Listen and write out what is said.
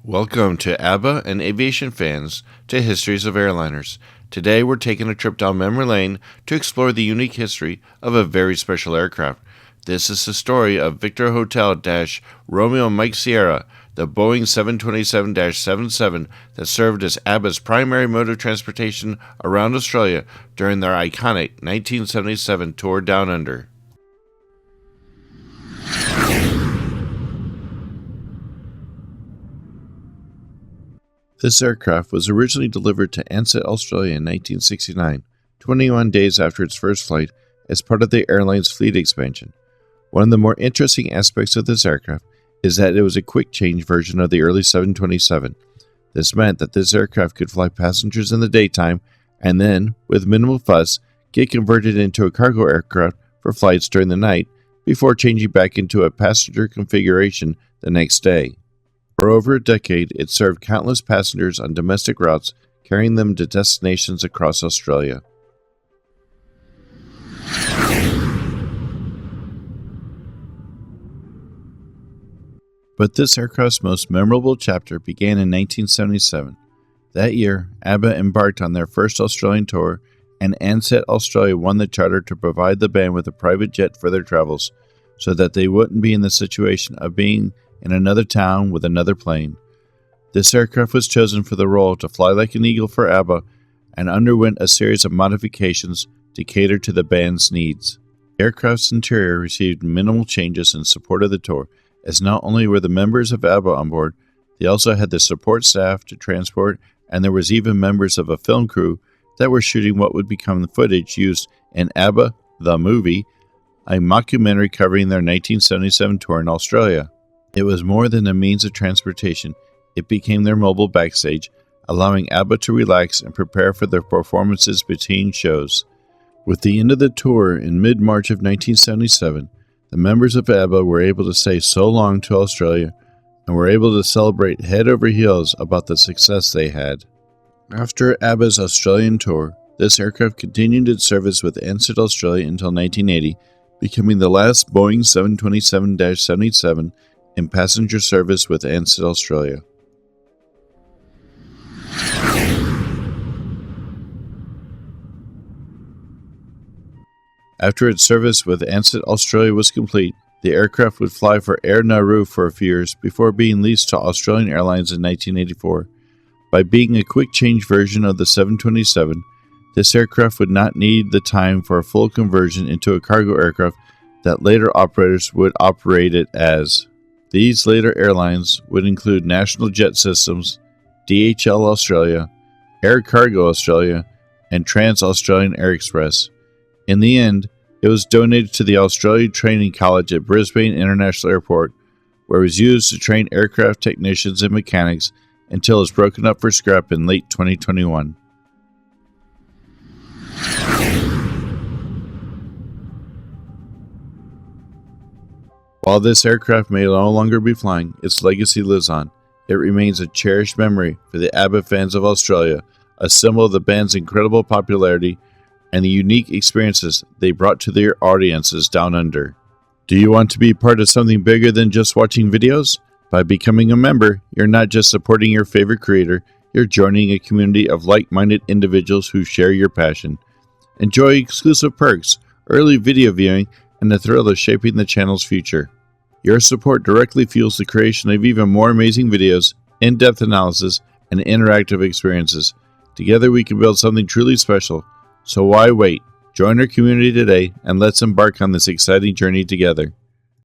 Welcome to ABBA and aviation fans to Histories of Airliners. Today we're taking a trip down memory lane to explore the unique history of a very special aircraft. This is the story of Victor Hotel Romeo Mike Sierra, the Boeing 727-77 that served as ABBA's primary mode of transportation around Australia during their iconic 1977 tour down under. This aircraft was originally delivered to Ansett Australia in 1969, 21 days after its first flight, as part of the airline's fleet expansion. One of the more interesting aspects of this aircraft is that it was a quick-change version of the early 727. This meant that this aircraft could fly passengers in the daytime and then, with minimal fuss, get converted into a cargo aircraft for flights during the night before changing back into a passenger configuration the next day. For over a decade, it served countless passengers on domestic routes, carrying them to destinations across Australia. But this aircraft's most memorable chapter began in 1977. That year, ABBA embarked on their first Australian tour, and Ansett Australia won the charter to provide the band with a private jet for their travels, so that they wouldn't be in the situation of being in another town with another plane. This aircraft was chosen for the role to fly like an eagle for ABBA and underwent a series of modifications to cater to the band's needs. The aircraft's interior received minimal changes in support of the tour, as not only were the members of ABBA on board, they also had the support staff to transport, and there was even members of a film crew that were shooting what would become the footage used in ABBA, the movie, a mockumentary covering their 1977 tour in Australia. It was more than a means of transportation. It became their mobile backstage, allowing ABBA to relax and prepare for their performances between shows. With the end of the tour in mid-March of 1977, the members of ABBA were able to say so long to Australia and were able to celebrate head over heels about the success they had. After ABBA's Australian tour, this aircraft continued its service with Ansett Australia until 1980, becoming the last Boeing 727-77 in passenger service with Ansett Australia. After its service with Ansett Australia was complete, the aircraft would fly for Air Nauru for a few years before being leased to Australian Airlines in 1984. By being a quick-change version of the 727, this aircraft would not need the time for a full conversion into a cargo aircraft that later operators would operate it as. These later airlines would include National Jet Systems, DHL Australia, Air Cargo Australia, and Trans-Australian Air Express. In the end, it was donated to the Australia Training College at Brisbane International Airport, where it was used to train aircraft technicians and mechanics until it was broken up for scrap in late 2021. While this aircraft may no longer be flying, its legacy lives on. It remains a cherished memory for the ABBA fans of Australia, a symbol of the band's incredible popularity and the unique experiences they brought to their audiences down under. Do you want to be part of something bigger than just watching videos? By becoming a member, you're not just supporting your favorite creator, you're joining a community of like-minded individuals who share your passion. Enjoy exclusive perks, early video viewing, and the thrill of shaping the channel's future. Your support directly fuels the creation of even more amazing videos, in-depth analysis, and interactive experiences. Together we can build something truly special. So why wait? Join our community today and let's embark on this exciting journey together.